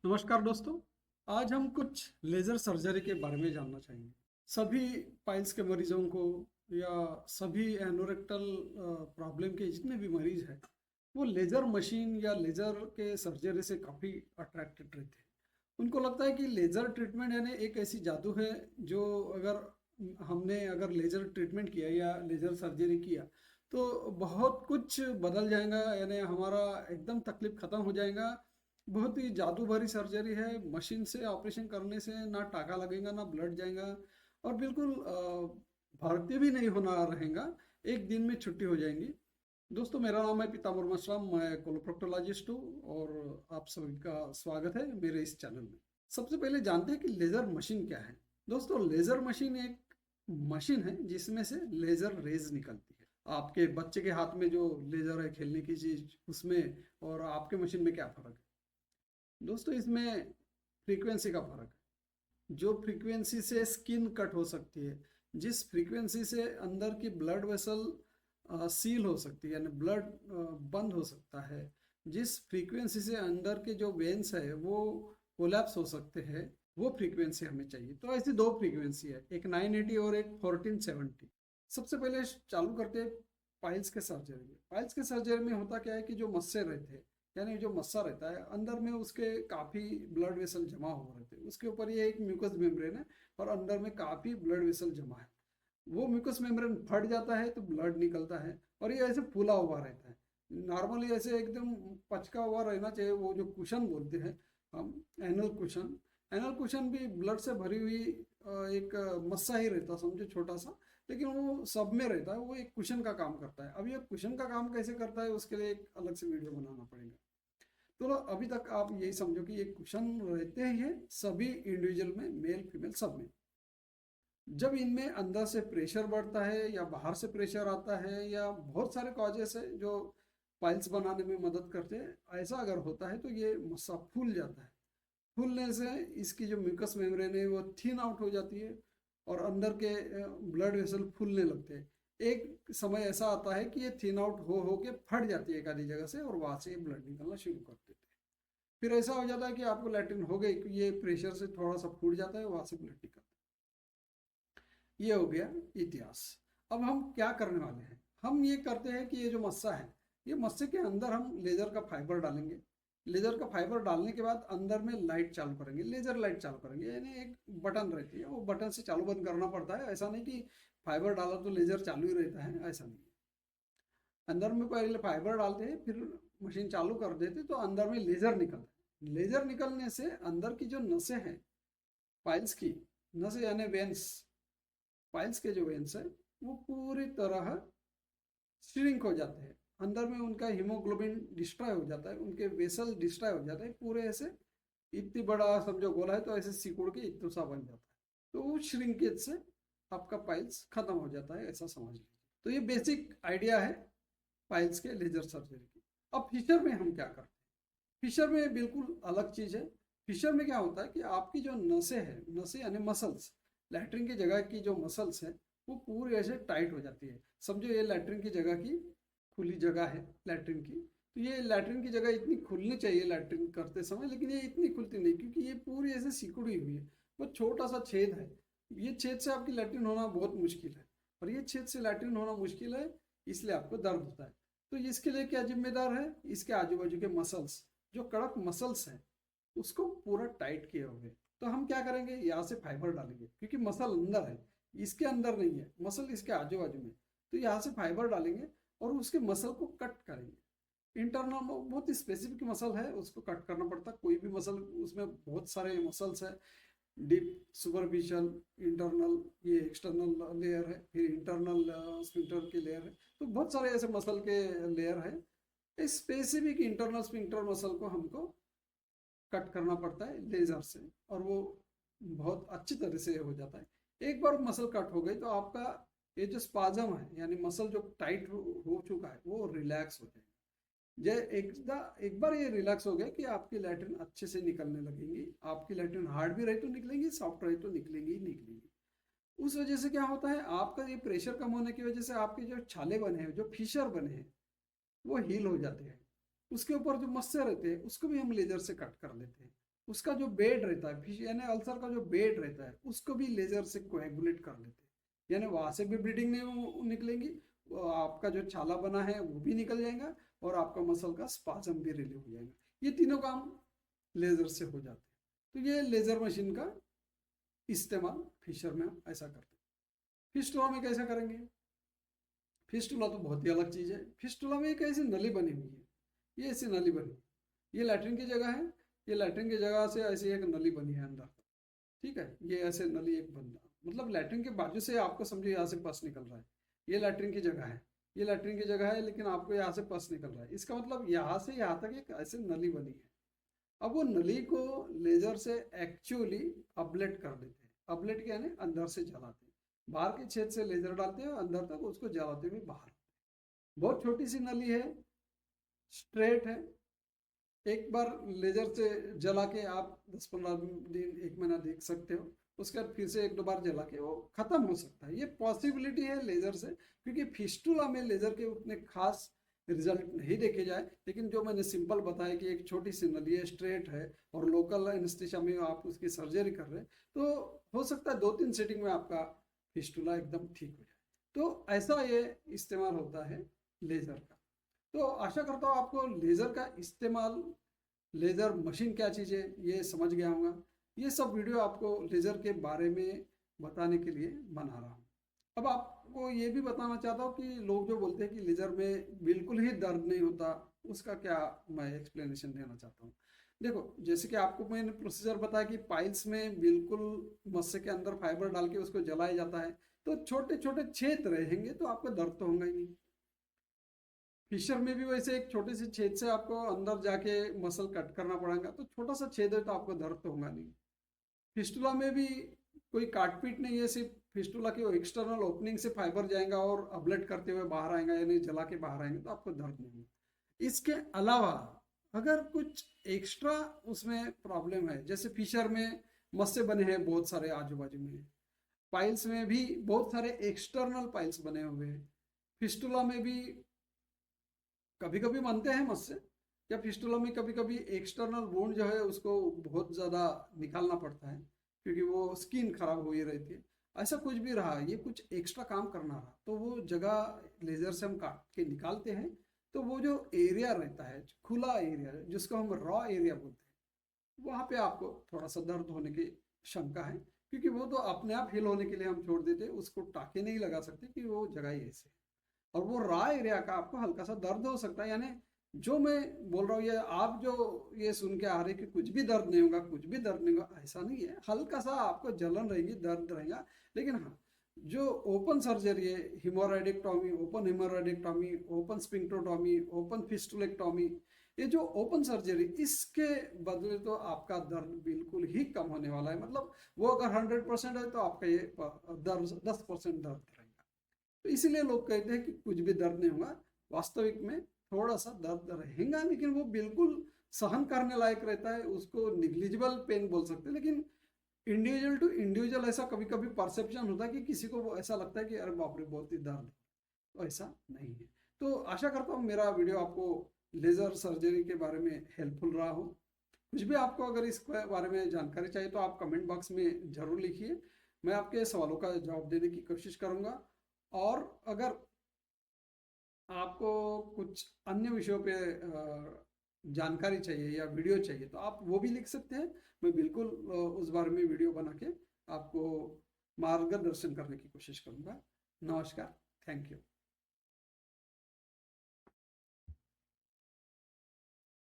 नमस्कार दोस्तों। आज हम कुछ लेज़र सर्जरी के बारे में जानना चाहेंगे। सभी पाइल्स के मरीजों को या सभी एनोरेक्टल प्रॉब्लम के जितने भी मरीज हैं वो लेज़र मशीन या लेज़र के सर्जरी से काफ़ी अट्रैक्टेड रहते हैं। उनको लगता है कि लेज़र ट्रीटमेंट यानी एक ऐसी जादू है जो अगर लेज़र ट्रीटमेंट किया या लेज़र सर्जरी किया तो बहुत कुछ बदल जाएगा, यानी हमारा एकदम तकलीफ ख़त्म हो जाएगा। बहुत ही जादू भरी सर्जरी है। मशीन से ऑपरेशन करने से ना टाका लगेगा ना ब्लड जाएगा और बिल्कुल भर्ती भी नहीं होना रहेगा। एक दिन में छुट्टी हो जाएंगी। दोस्तों, मेरा नाम है पीताम्बर मशराम, मैं कोलोप्रोक्टोलॉजिस्ट हूँ और आप सभी का स्वागत है मेरे इस चैनल में। सबसे पहले जानते हैं कि लेज़र मशीन क्या है। दोस्तों, लेज़र मशीन एक मशीन है जिसमें से लेज़र रेज निकलती है। आपके बच्चे के हाथ में जो लेज़र है खेलने की चीज़, उसमें और आपके मशीन में क्या फ़र्क है? दोस्तों, इसमें फ्रीक्वेंसी का फर्क है। जो फ्रीक्वेंसी से स्किन कट हो सकती है, जिस फ्रीक्वेंसी से अंदर की ब्लड वेसल सील हो सकती है यानी ब्लड बंद हो सकता है, जिस फ्रीक्वेंसी से अंदर के जो वेन्स है वो कोलैप्स हो सकते हैं, वो फ्रीक्वेंसी हमें चाहिए। तो ऐसी दो फ्रीक्वेंसी है, एक 980 और एक 1470। सबसे पहले चालू करते हैं पाइल्स के सर्जरी। पाइल्स के सर्जरी में होता क्या है कि जो मस्से रहते हैं यानी जो मस्सा रहता है अंदर में उसके काफ़ी ब्लड वेसल जमा हो रहते हैं। उसके ऊपर ये एक म्यूकस मेम्ब्रेन है और अंदर में काफ़ी ब्लड वेसल जमा है। वो म्यूकस मेम्ब्रेन फट जाता है तो ब्लड निकलता है और ये ऐसे फूला हुआ रहता है। नॉर्मली ऐसे एकदम पचका हुआ रहना चाहिए, वो जो कुशन बोलते हैं हम, एनल कुशन। एनल कुशन भी ब्लड से भरी हुई एक मस्सा ही रहता, समझो छोटा सा, लेकिन वो सब में रहता है। वो एक कुशन का काम करता है। अब ये कुशन का काम कैसे करता है उसके लिए एक अलग से वीडियो बनाना पड़ेगा। तो अभी तक आप यही समझो कि ये कुशन रहते ही है सभी इंडिविजुअल में, मेल फीमेल सब में। जब इनमें अंदर से प्रेशर बढ़ता है या बाहर से प्रेशर आता है या बहुत सारे कॉजेस है जो पाइल्स बनाने में मदद करते हैं, ऐसा अगर होता है तो ये मस्सा फूल जाता है। फूलने से इसकी जो म्यूकस मेम्ब्रेन है वो थिन आउट हो जाती है और अंदर के ब्लड वेसल फूलने लगते हैं। एक समय ऐसा आता है कि ये थिन आउट हो के फट जाती है एक आधी जगह से और वहां से ब्लड निकलना शुरू कर देते हैं। फिर ऐसा हो जाता है कि आपको लैट्रिन हो गई, ये प्रेशर से थोड़ा सा फूट जाता है, वहां से ब्लड निकलता है। ये हो गया इतिहास। अब हम क्या करने वाले हैं? हम ये करते हैं कि ये जो मस्सा है, ये मस्से के अंदर हम लेजर का फाइबर डालेंगे। लेजर का फाइबर डालने के बाद अंदर में लाइट चालू करेंगे, लेजर लाइट चालू करेंगे। यानी एक बटन रहती है, वो बटन से चालू बंद करना पड़ता है। ऐसा नहीं कि फाइबर डाला तो लेजर चालू ही रहता है, ऐसा नहीं। अंदर में पहले फाइबर डालते हैं, फिर मशीन चालू कर देते तो अंदर में लेजर निकलता है। लेजर निकलने से अंदर की जो नसें हैं, पाइल्स की नसें यानी वेन्स, पाइल्स के जो वेन्स है वो पूरी तरह श्रिंक हो जाते हैं। अंदर में उनका हीमोग्लोबिन डिस्ट्रॉय हो जाता है, उनके वेसल डिस्ट्रॉय हो जाते हैं पूरे। ऐसे इतनी बड़ा समझो गोला है तो ऐसे सिकुड़ के इतना सा बन जाता है। तो उस श्रिंकेज से आपका पाइल्स खत्म हो जाता है, ऐसा समझ लीजिए। तो ये बेसिक आइडिया है पाइल्स के लेजर सर्जरी की। अब फिशर में हम क्या करते हैं? फिशर में बिल्कुल अलग चीज़ है। फिशर में क्या होता है कि आपकी जो नसें हैं, नसें यानी मसल्स, लैट्रिन की जगह की जो मसल्स है वो पूरी ऐसे टाइट हो जाती है। समझो ये लैट्रिन की जगह की खुली जगह है लैट्रिन की, तो ये लैट्रिन की जगह इतनी खुलनी चाहिए लैट्रिन करते समय, लेकिन ये इतनी खुलती नहीं क्योंकि ये पूरी ऐसे सिकुड़ी हुई है। वो छोटा सा छेद है, ये छेद से आपकी लैट्रिन होना बहुत मुश्किल है और ये छेद से लैट्रिन होना मुश्किल है, इसलिए आपको दर्द होता है। तो इसके लिए क्या जिम्मेदार है? इसके आजू बाजू के मसल्स, जो कड़क मसल्स हैं, उसको पूरा टाइट किए हुए। तो हम क्या करेंगे, यहाँ से फाइबर डालेंगे क्योंकि मसल अंदर है, इसके अंदर नहीं है मसल, इसके आजू बाजू में। तो यहाँ से फाइबर डालेंगे और उसके मसल को कट करेंगे। इंटरनल बहुत ही स्पेसिफिक मसल है, उसको कट करना पड़ता है। कोई भी मसल, उसमें बहुत सारे मसल्स है, डीप, सुपरफिशियल, इंटरनल, ये एक्सटर्नल लेयर है, फिर इंटरनल स्फिंक्टर की लेयर है। तो बहुत सारे ऐसे मसल के लेयर है। स्पेसिफिक इंटरनल स्फिंक्टर मसल को हमको कट करना पड़ता है लेजर से और वो बहुत अच्छी तरह से हो जाता है। एक बार मसल कट हो गई तो आपका ये जो स्पाजम है यानी मसल जो टाइट हो चुका है वो रिलैक्स हो जाएगा। एक बार ये रिलैक्स हो गया कि आपकी लैट्रिन अच्छे से निकलने लगेंगी। आपकी लैट्रिन हार्ड भी रही तो निकलेंगी, सॉफ्ट रही तो निकलेंगी ही निकलेंगी। उस वजह से क्या होता है, आपका ये प्रेशर कम होने की वजह से आपके जो छाले बने हैं, जो फिशर बने हैं, वो हील हो जाते हैं। उसके ऊपर जो मस्से रहते हैं उसको भी हम लेजर से कट कर लेते हैं। उसका जो बेड रहता है, यानी अल्सर का जो बेड रहता है, उसको भी लेजर से कोएगुलेट कर लेते हैं, यानी वहां से भी ब्लीडिंग नहीं निकलेंगी, आपका जो छाला बना है वो भी निकल जाएगा और आपका मसल का स्पाजम भी रिलीव हो जाएगा। ये तीनों काम लेजर से हो जाते हैं। तो ये लेजर मशीन का इस्तेमाल फिशर में हम ऐसा करते हैं। फिस्टुला में कैसा करेंगे? फिस्टुला तो बहुत ही अलग चीज़ है। फिस्टुला में एक ऐसी नली बनी हुई है, ये ऐसी नली बनी, ये लैट्रिन की जगह है, ये लैट्रिन की जगह से ऐसी एक नली बनी है अंदर, ठीक है। ये ऐसे नली एक बंदा, मतलब लैट्रिन के बाजू से आपको समझो यहाँ से पस निकल रहा है, ये लैट्रिन की जगह है, ये लैट्रिन की जगह है, लेकिन आपको यहाँ से पस निकल रहा है, इसका मतलब यहाँ से यहाँ तक एक ऐसे नली बनी है। अब वो नली को लेजर से एक्चुअली अबलेट कर देते हैं। अबलेट क्या है? अंदर से जलाते हैं, बाहर के छेद से लेजर डालते हैं और अंदर तक उसको जलाते हुए बाहर। बहुत छोटी सी नली है, स्ट्रेट है, एक बार लेजर से जला के आप 10-15 दिन 1 महीना देख सकते हो, उसके बाद फिर से 1-2 बार जला के वो खत्म हो सकता है। ये पॉसिबिलिटी है लेजर से, क्योंकि फिस्टुला में लेजर के उतने खास रिजल्ट नहीं देखे जाए, लेकिन जो मैंने सिंपल बताया कि एक छोटी सी नली है, स्ट्रेट है और लोकल एनेस्थीसिया में आप उसकी सर्जरी कर रहे हैं, तो हो सकता है 2-3 सेटिंग में आपका फिस्टुला एकदम ठीक हो जाए। तो ऐसा ये इस्तेमाल होता है लेजर का। तो आशा करता हूँ आपको लेज़र का इस्तेमाल, लेज़र मशीन क्या चीज़ है ये समझ गया होगा। ये सब वीडियो आपको लेज़र के बारे में बताने के लिए बना रहा हूँ। अब आपको ये भी बताना चाहता हूँ कि लोग जो बोलते हैं कि लेज़र में बिल्कुल ही दर्द नहीं होता, उसका क्या मैं एक्सप्लेनेशन देना चाहता हूँ। देखो, जैसे कि आपको मैंने प्रोसीजर बताया कि पाइल्स में बिल्कुल मस्से के अंदर फाइबर डाल के उसको जलाया जाता है, तो छोटे छोटे छेद रहेंगे तो आपको दर्द तो होगा ही नहीं। फिशर में भी वैसे एक छोटे से छेद से आपको अंदर जाके मसल कट करना पड़ेगा, तो छोटा सा छेद है तो आपको दर्द तो होगा नहीं। फिस्टुला में भी कोई काटपीट नहीं है, सिर्फ फिस्टुला की एक्सटर्नल ओपनिंग से फाइबर जाएगा और अब्लेट करते हुए बाहर आएगा, यानी जला के बाहर आएंगे, तो आपको दर्द नहीं होगा। इसके अलावा अगर कुछ एक्स्ट्रा उसमें प्रॉब्लम है, जैसे फिशर में मस्से बने हैं बहुत सारे आजू बाजू में, पाइल्स में भी बहुत सारे एक्सटर्नल पाइल्स बने हुए हैं, फिस्टुला में भी कभी कभी बनते हैं मुझसे, या फिस्टुला में कभी कभी एक्सटर्नल वुंड जो है उसको बहुत ज़्यादा निकालना पड़ता है, क्योंकि वो स्किन खराब हुई रहती है। ऐसा कुछ भी रहा, ये कुछ एक्स्ट्रा काम करना रहा, तो वो जगह लेज़र से हम काट के निकालते हैं, तो वो जो एरिया रहता है, खुला एरिया जिसको हम रॉ एरिया बोलते हैं, वहाँ पे आपको थोड़ा सा दर्द होने की शंका है, क्योंकि वो तो अपने आप हील होने के लिए हम छोड़ देते हैं, उसको टाके नहीं लगा सकते कि वो जगह ही ऐसे है। और वो रॉ एरिया का आपको हल्का सा दर्द हो सकता है, यानी जो मैं बोल रहा हूँ, ये आप जो ये सुन के आ रहे कि कुछ भी दर्द नहीं होगा, कुछ भी दर्द नहीं होगा, ऐसा नहीं है। हल्का सा आपको जलन रहेगी, दर्द रहेगा, लेकिन हाँ, जो ओपन सर्जरी है, हिमोराइडेक्टॉमी, ओपन हिमोराइडेक्टॉमी, ओपन स्पिंक्टोटॉमी, ओपन फिस्टुलेक्टॉमी, ये जो ओपन सर्जरी, इसके बदले तो आपका दर्द बिल्कुल ही कम होने वाला है। मतलब वो अगर 100% है तो आपका ये दर्द 10% दर्द रहेगा। तो इसीलिए लोग कहते हैं कि कुछ भी दर्द नहीं होगा, वास्तविक में थोड़ा सा दर्द रहेगा, लेकिन वो बिल्कुल सहन करने लायक रहता है, उसको निग्लिजिबल पेन बोल सकते हैं। लेकिन इंडिविजुअल टू इंडिविजुअल ऐसा कभी कभी परसेप्शन होता है कि किसी को वो ऐसा लगता है कि अरे बाप रे बहुत ही दर्द, तो ऐसा नहीं है। तो आशा करता हूँ मेरा वीडियो आपको लेजर सर्जरी के बारे में हेल्पफुल रहा हो। कुछ भी आपको अगर इस बारे में जानकारी चाहिए तो आप कमेंट बॉक्स में ज़रूर लिखिए, मैं आपके सवालों का जवाब देने की कोशिश करूँगा। और अगर आपको कुछ अन्य विषयों पे जानकारी चाहिए या वीडियो चाहिए तो आप वो भी लिख सकते हैं, मैं बिल्कुल उस बारे में वीडियो बना के आपको मार्गदर्शन करने की कोशिश करूँगा। नमस्कार, थैंक यू।